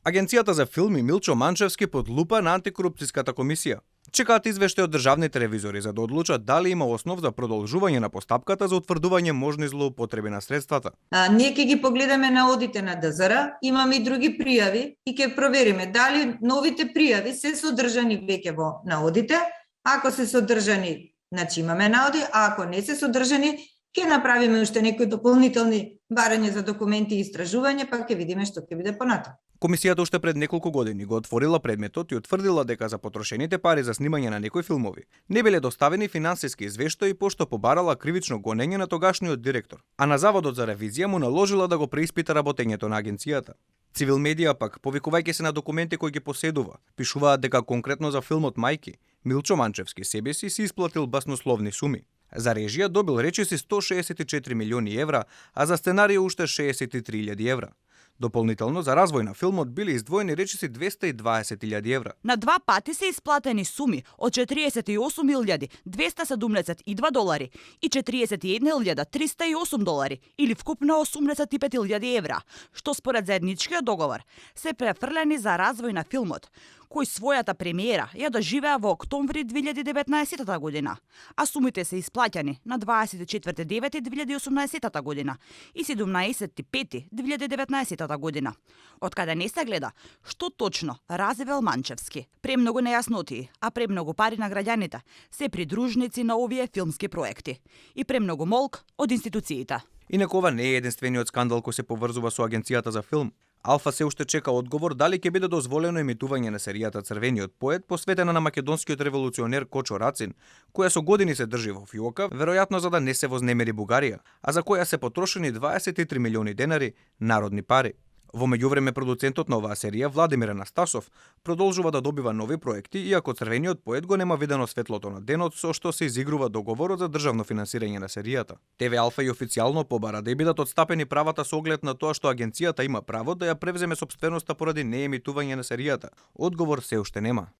Агенцијата за филм и Милчо Манчевски под лупа на антикорупцијската комисија. Чекаат извештај од државните ревизори за да одлучат дали има основ за продолжување на постапката за утврдување можни злоупотреби на средствата. Ние ќе ги погледаме на одите на ДЗР, имаме и други пријави и ќе провериме дали новите пријави се содржани веќе во наодите. Ако се содржани, значи имаме наоди, а ако не се содржани, ќе направиме уште некои дополнителни барања за документи и истражување, па ќе видиме што ќе биде понатаму. Комисијата уште пред неколку години го отворила предметот и утврдила дека за потрошените пари за снимање на некои филмови не биле доставени финансиски извештаи пошто побарала кривично гонење на тогашниот директор, а на Заводот за ревизија му наложила да го преиспита работењето на агенцијата. Цивил медија пак, повикувајќи се на документи кои ги поседува, пишуваат дека конкретно за филмот Мајки, Милчо Манчевски себе си исплатил баснословни суми. За режија добил речиси 164 милиони евра, а за сценарио уште 63.000 евра. Дополнително за развој на филмот били издвоени речиси 220.000 евра. На два пати се исплатени суми од 48.272 долари и 41.308 долари или вкупно 85.000 евра, што според заедничкиот договор се префрлени за развој на филмот, кој својата премиера ја доживеа во октомври 2019 година, а сумите се исплаќани на 24.9.2018 година и 17.5.2019 година. Од каде не се гледа што точно развел Манчевски. Премногу нејаснотии, а премногу пари на граѓаните се придружници на овие филмски проекти и премногу молк од институциите. Инаку ова не е единствениот скандал кој се поврзува со агенцијата за филм. Алфа се уште чека одговор дали ќе биде дозволено емитување на серијата Црвениот поет посветена на македонскиот револуционер Кочо Рацин, која со години се држи во фиока, веројатно за да не се вознемери Бугарија, а за која се потрошени 23 милиони денари народни пари. Во меѓувреме продуцентот на оваа серија Владимир Анастасов продолжува да добива нови проекти, иако Црвениот поет го нема видено светлото на денот со што се изигрува договорот за државно финансирање на серијата. ТВ Алфа и официјално побара да бидат отстапени правата со оглед на тоа што агенцијата има право да ја превземе сопственоста поради неемитување на серијата. Одговор се уште нема.